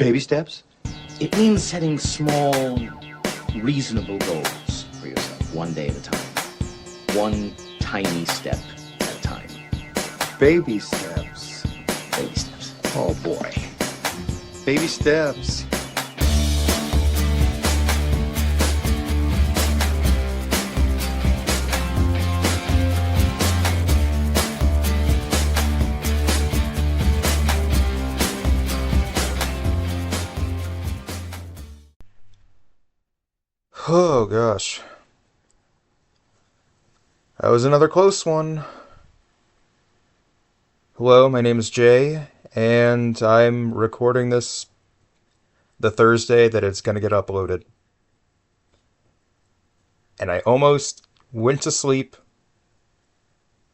Baby steps? It means setting small, reasonable goals for yourself, one day at a time. One tiny step at a time. Baby steps. Baby steps. Oh boy. Baby steps. Oh gosh. That was another close one. Hello, my name is Jay, and I'm recording this the Thursday that it's going to get uploaded. And I almost went to sleep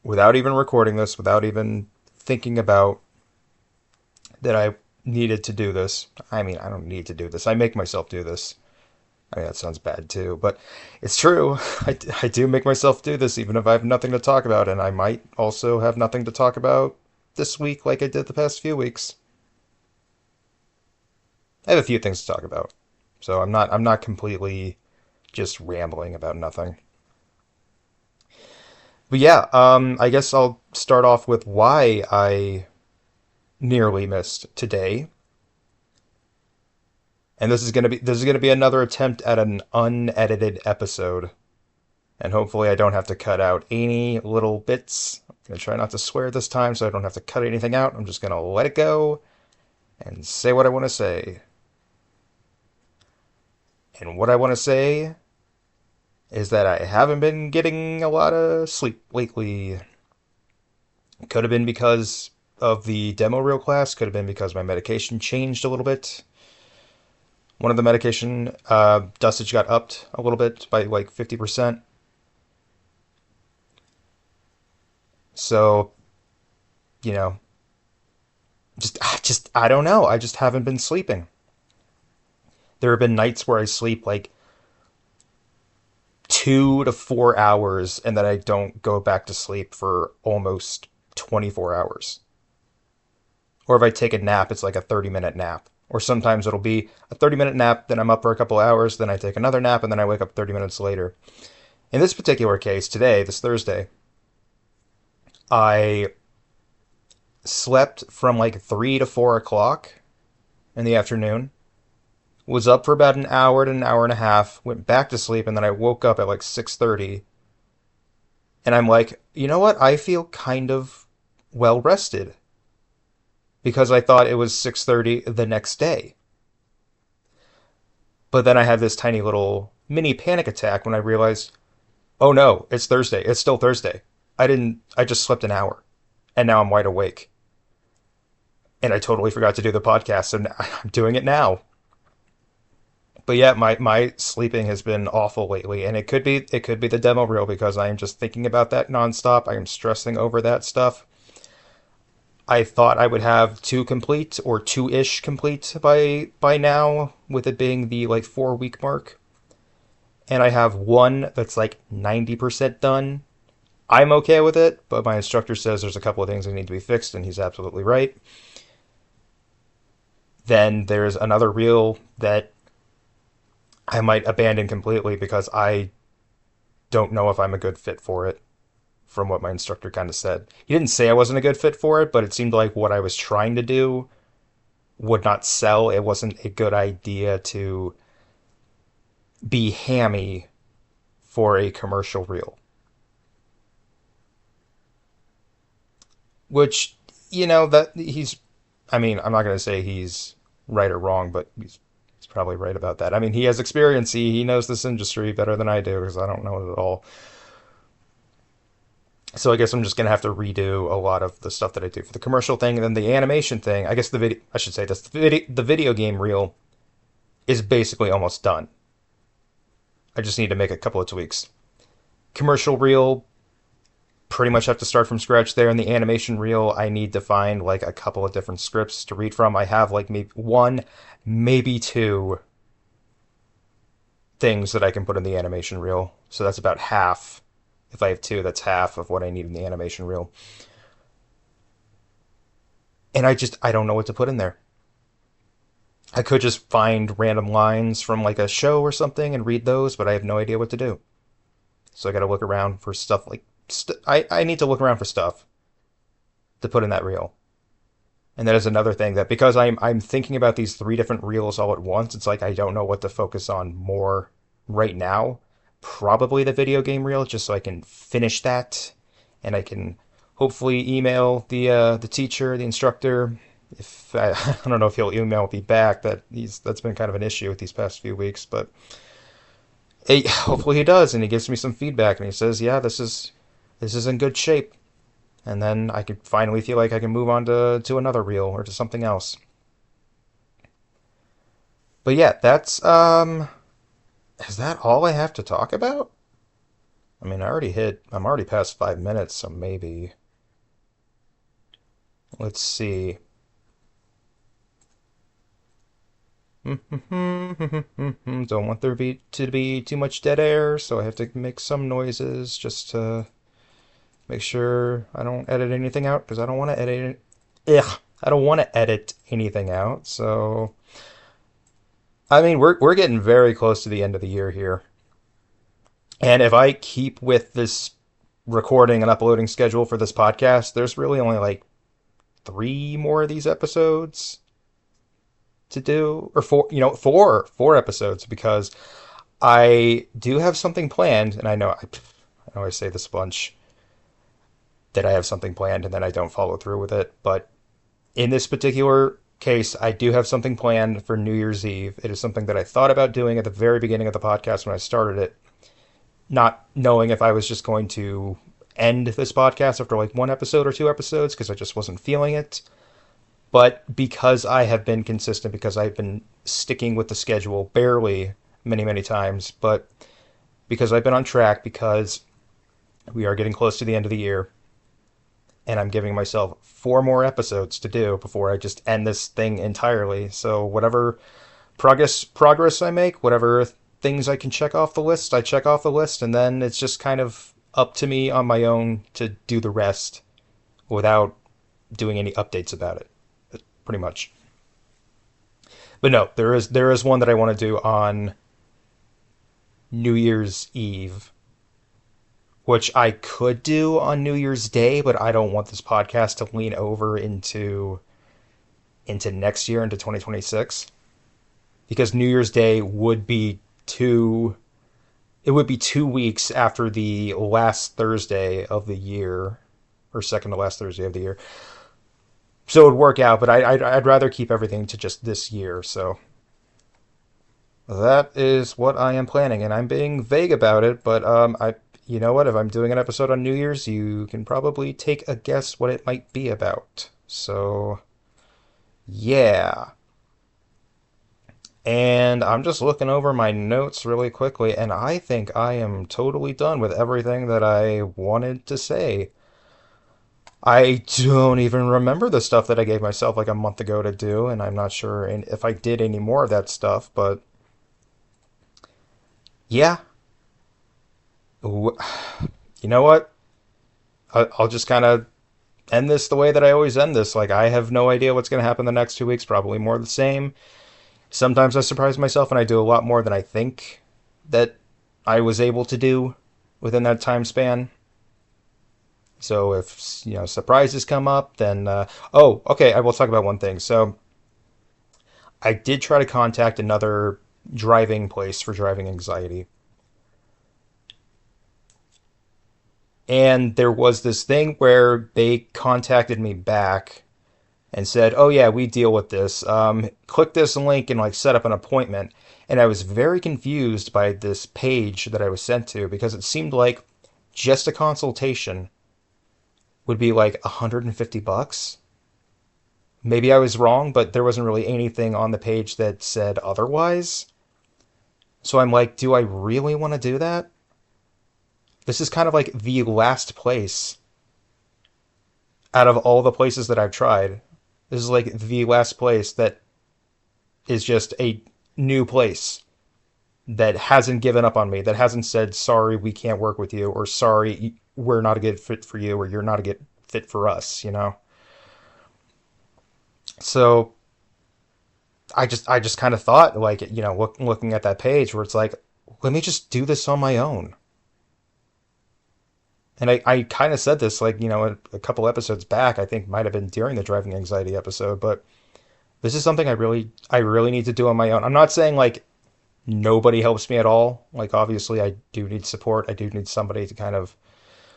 without even recording this, without even thinking about that I needed to do this. I mean, I don't need to do this. I make myself do this. I mean, that sounds bad too, but it's true. I do make myself do this even if I have nothing to talk about, and I might also have nothing to talk about this week like I did the past few weeks. I have a few things to talk about, so I'm not completely just rambling about nothing. But yeah, I guess I'll start off with why I nearly missed today. And this is gonna be another attempt at an unedited episode. And hopefully I don't have to cut out any little bits. I'm gonna try not to swear this time so I don't have to cut anything out. I'm just gonna let it go and say what I want to say. And what I want to say is that I haven't been getting a lot of sleep lately. Could have been because of the demo reel class, could have been because my medication changed a little bit. One of the medication dosage got upped a little bit by like 50%. So, you know, just I don't know. I just haven't been sleeping. There have been nights where I sleep like 2 to 4 hours and then I don't go back to sleep for almost 24 hours. Or if I take a nap, it's like a 30-minute nap. Or sometimes it'll be a 30-minute nap, then I'm up for a couple hours, then I take another nap, and then I wake up 30 minutes later. In this particular case, today, this Thursday, I slept from like 3 to 4 o'clock in the afternoon, was up for about an hour to an hour and a half, went back to sleep, and then I woke up at like 6:30. And I'm like, you know what? I feel kind of well rested because I thought it was 6:30 the next day. But then I had this tiny little mini panic attack when I realized, oh no, it's Thursday. It's still Thursday. I just slept an hour and now I'm wide awake. And I totally forgot to do the podcast and I'm doing it now. But yeah, my sleeping has been awful lately, and it could be the demo reel because I am just thinking about that nonstop. I am stressing over that stuff. I thought I would have two complete or two-ish complete by now, with it being the like 4 week mark. And I have one that's like 90% done. I'm okay with it, but my instructor says there's a couple of things that need to be fixed, and he's absolutely right. Then there's another reel that I might abandon completely because I don't know if I'm a good fit for it, from what my instructor kind of said. He didn't say I wasn't a good fit for it, but it seemed like what I was trying to do would not sell. It wasn't a good idea to be hammy for a commercial reel. Which, that I mean, I'm not going to say he's right or wrong, but he's probably right about that. I mean, he has experience. He knows this industry better than I do because I don't know it at all. So I guess I'm just gonna have to redo a lot of the stuff that I do for the commercial thing, and then the animation thing. I guess the video, I should say this, the video game reel is basically almost done. I just need to make a couple of tweaks. Commercial reel, pretty much have to start from scratch there. In the animation reel, I need to find like a couple of different scripts to read from. I have like maybe one, maybe two things that I can put in the animation reel. So that's about half. If I have two, that's half of what I need in the animation reel. And I don't know what to put in there. I could just find random lines from like a show or something and read those, but I have no idea what to do. So I got to look around for stuff like I need to look around for stuff to put in that reel. And that is another thing that because I'm thinking about these three different reels all at once, it's like I don't know what to focus on more right now. Probably the video game reel, just so I can finish that, and I can hopefully email the teacher, the instructor. If I don't know if he'll email me back, that's been kind of an issue with these past few weeks, but hopefully he does, and he gives me some feedback, and he says, yeah, this is in good shape, and then I could finally feel like I can move on to another reel or to something else. But yeah, that's is that all I have to talk about? I mean, I'm already past 5 minutes, so maybe let's see. Don't want there to be too much dead air, so I have to make some noises just to make sure I don't edit anything out because I don't want to edit it. Ugh, I don't want to edit anything out. So I mean, we're getting very close to the end of the year here. And if I keep with this recording and uploading schedule for this podcast, there's really only like three more of these episodes to do, or four episodes because I do have something planned, and I know I say this a bunch that I have something planned and then I don't follow through with it, but in this particular case, I do have something planned for New Year's Eve. It is something that I thought about doing at the very beginning of the podcast when I started it, not knowing if I was just going to end this podcast after like one episode or two episodes because I just wasn't feeling it. But because I have been consistent, because I've been sticking with the schedule barely many, many times, but because I've been on track, because we are getting close to the end of the year, and I'm giving myself four more episodes to do before I just end this thing entirely. So whatever progress I make, whatever things I can check off the list, I check off the list, and then it's just kind of up to me on my own to do the rest without doing any updates about it, pretty much. But no, there is one that I want to do on New Year's Eve, which I could do on New Year's Day, but I don't want this podcast to lean over into next year, into 2026, because New Year's Day would be two it would be 2 weeks after the last Thursday of the year, or second to last Thursday of the year. So it would work out, but I'd rather keep everything to just this year. So that is what I am planning, and I'm being vague about it. But you know what? If I'm doing an episode on New Year's, you can probably take a guess what it might be about. So yeah. And I'm just looking over my notes really quickly, and I think I am totally done with everything that I wanted to say. I don't even remember the stuff that I gave myself like a month ago to do, and I'm not sure if I did any more of that stuff, but yeah. You know what? I'll just kind of end this the way that I always end this. Like, I have no idea what's going to happen the next 2 weeks, probably more of the same. Sometimes I surprise myself and I do a lot more than I think that I was able to do within that time span. So if surprises come up, then oh, okay, I will talk about one thing. So I did try to contact another driving place for driving anxiety, and there was this thing where they contacted me back and said, "Oh yeah, we deal with this. Click this link and like set up an appointment." And I was very confused by this page that I was sent to because it seemed like just a consultation would be like $150. Maybe I was wrong, but there wasn't really anything on the page that said otherwise. So I'm like, do I really want to do that? This is kind of like the last place out of all the places that I've tried. This is like the last place that is just a new place that hasn't given up on me, that hasn't said, sorry, we can't work with you, or sorry, we're not a good fit for you, or you're not a good fit for us. So I just kind of thought, like, looking at that page where it's like, let me just do this on my own. And I kind of said this, like, a couple episodes back. I think might have been during the driving anxiety episode, but this is something I really need to do on my own. I'm not saying like nobody helps me at all. Like, obviously I do need support. I do need somebody to kind of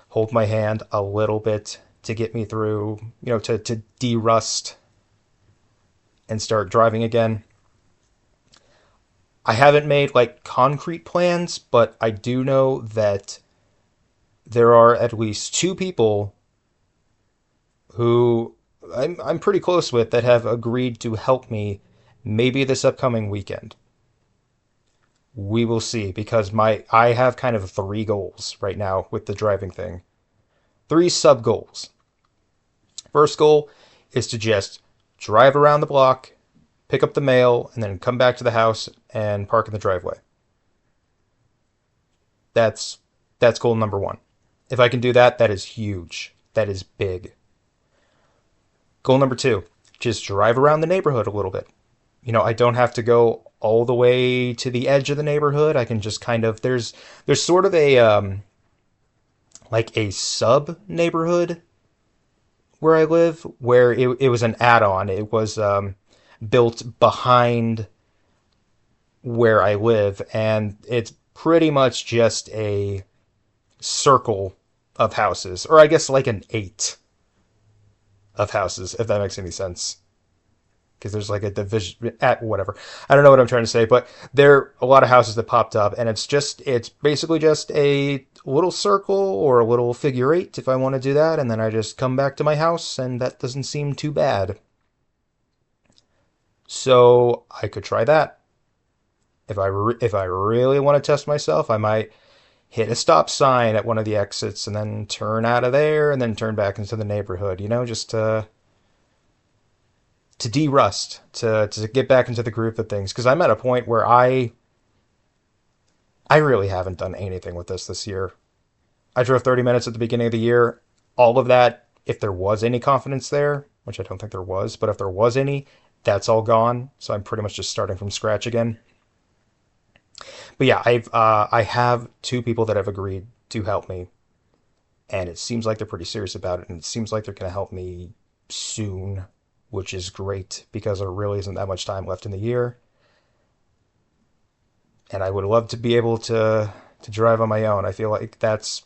hold my hand a little bit to get me through, to de-rust and start driving again. I haven't made like concrete plans, but I do know that there are at least two people who I'm pretty close with that have agreed to help me maybe this upcoming weekend. We will see because my I have kind of three goals right now with the driving thing. Three sub goals. First goal is to just drive around the block, pick up the mail, and then come back to the house and park in the driveway. That's that's goal number one. If I can do that, that is huge. That is big. Goal number two, just drive around the neighborhood a little bit. I don't have to go all the way to the edge of the neighborhood. I can just kind of there's sort of a like a sub neighborhood where I live where it was an add-on. It was built behind where I live, and it's pretty much just a circle of houses, or I guess like an eight of houses, if that makes any sense. Because there's like a division at whatever. I don't know what I'm trying to say, but there are a lot of houses that popped up, and it's basically just a little circle or a little figure eight if I want to do that, and then I just come back to my house, and that doesn't seem too bad. So I could try that. If I really want to test myself, I might hit a stop sign at one of the exits and then turn out of there and then turn back into the neighborhood. Just to de-rust, to get back into the groove of things. Because I'm at a point where I really haven't done anything with this year. I drove 30 minutes at the beginning of the year. All of that, if there was any confidence there, which I don't think there was, but if there was any, that's all gone. So I'm pretty much just starting from scratch again. But yeah, I have two people that have agreed to help me, and it seems like they're pretty serious about it, and it seems like they're going to help me soon, which is great because there really isn't that much time left in the year, and I would love to be able to drive on my own. I feel like that's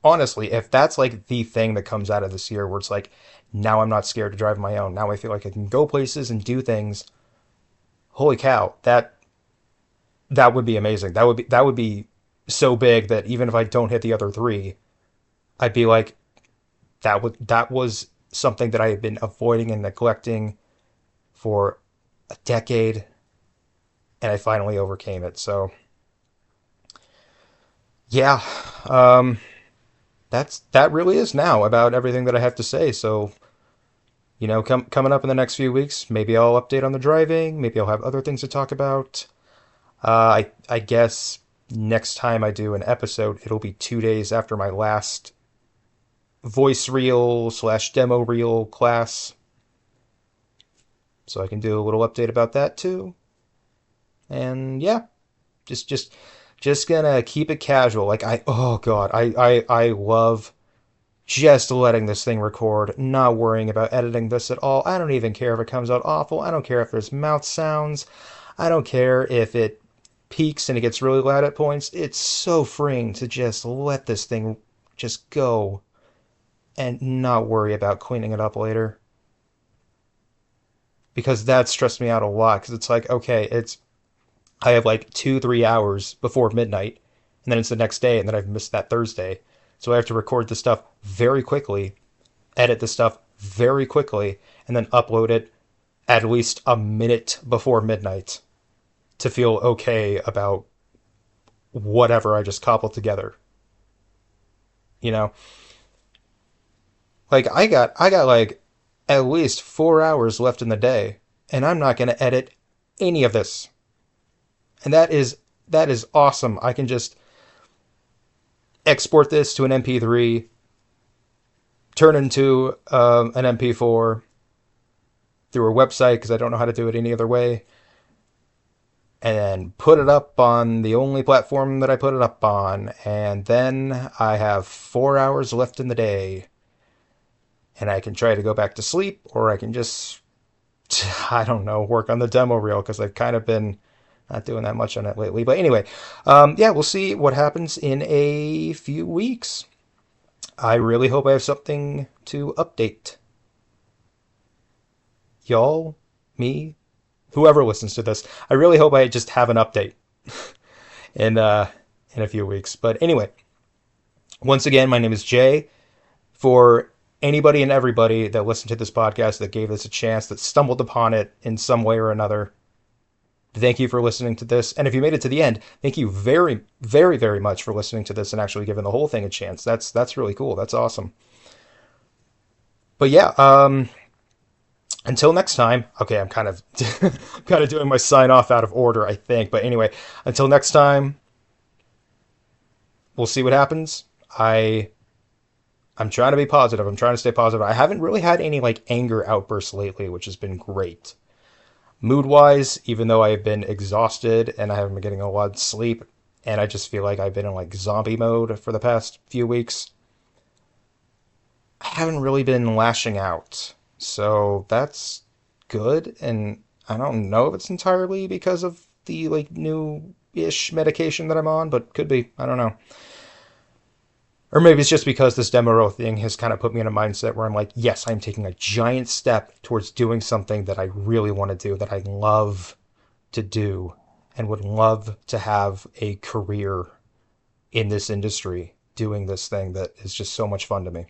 honestly, if that's like the thing that comes out of this year, where it's like now I'm not scared to drive on my own. Now I feel like I can go places and do things. Holy cow, that would be amazing. That would be so big that even if I don't hit the other three, I'd be like, that was something that I had been avoiding and neglecting for a decade, and I finally overcame it. So yeah, um, that really is now about everything that I have to say. So coming up in the next few weeks, maybe I'll update on the driving. Maybe I'll have other things to talk about. I guess next time I do an episode, it'll be 2 days after my last voice reel slash demo reel class, so I can do a little update about that too. And yeah, just gonna keep it casual. Like oh god, I love just letting this thing record, not worrying about editing this at all. I don't even care if it comes out awful. I don't care if there's mouth sounds. I don't care if it peaks and it gets really loud at points. It's so freeing to just let this thing just go and not worry about cleaning it up later. Because that stressed me out a lot. Because it's like, okay, I have like 2, 3 hours before midnight, and then it's the next day, and then I've missed that Thursday. So I have to record the stuff very quickly, edit the stuff very quickly, and then upload it at least a minute before midnight to feel okay about whatever I just cobbled together. You know, like I got like at least 4 hours left in the day, and I'm not gonna edit any of this. And that is awesome. I can just export this to an MP3, turn into an MP4, through a website because I don't know how to do it any other way, and put it up on the only platform that I put it up on. And then I have 4 hours left in the day, and I can try to go back to sleep, or I can just, I don't know, work on the demo reel because I've kind of been not doing that much on it lately. But anyway, yeah, we'll see what happens in a few weeks. I really hope I have something to update y'all, me, whoever listens to this. I really hope I just have an update in in a few weeks. But anyway, once again, my name is Jay. For anybody and everybody that listened to this podcast, that gave this a chance, that stumbled upon it in some way or another, thank you for listening to this. And if you made it to the end, thank you very, very, very much for listening to this and actually giving the whole thing a chance. That's really cool. That's awesome. But yeah, until next time. Okay, I'm kind of kind of doing my sign off out of order, I think. But anyway, until next time, we'll see what happens. I'm trying to be positive. I'm trying to stay positive. I haven't really had any like anger outbursts lately, which has been great. Mood wise, even though I've been exhausted and I haven't been getting a lot of sleep, and I just feel like I've been in like zombie mode for the past few weeks, I haven't really been lashing out. So that's good. And I don't know if it's entirely because of the like new ish medication that I'm on, but could be. I don't know. Or maybe it's just because this demo thing has kind of put me in a mindset where I'm like, yes, I'm taking a giant step towards doing something that I really want to do, that I love to do, and would love to have a career in this industry doing this thing that is just so much fun to me.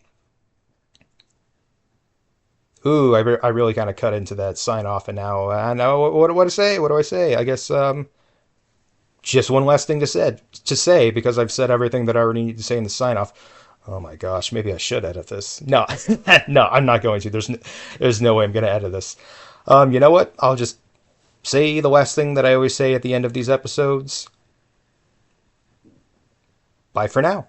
Ooh, I really kind of cut into that sign off, and now I know what to say. What do I say? I guess just one last thing to say because I've said everything that I already need to say in the sign off. Oh my gosh, maybe I should edit this. No, no, I'm not going to. There's no way I'm going to edit this. You know what? I'll just say the last thing that I always say at the end of these episodes. Bye for now.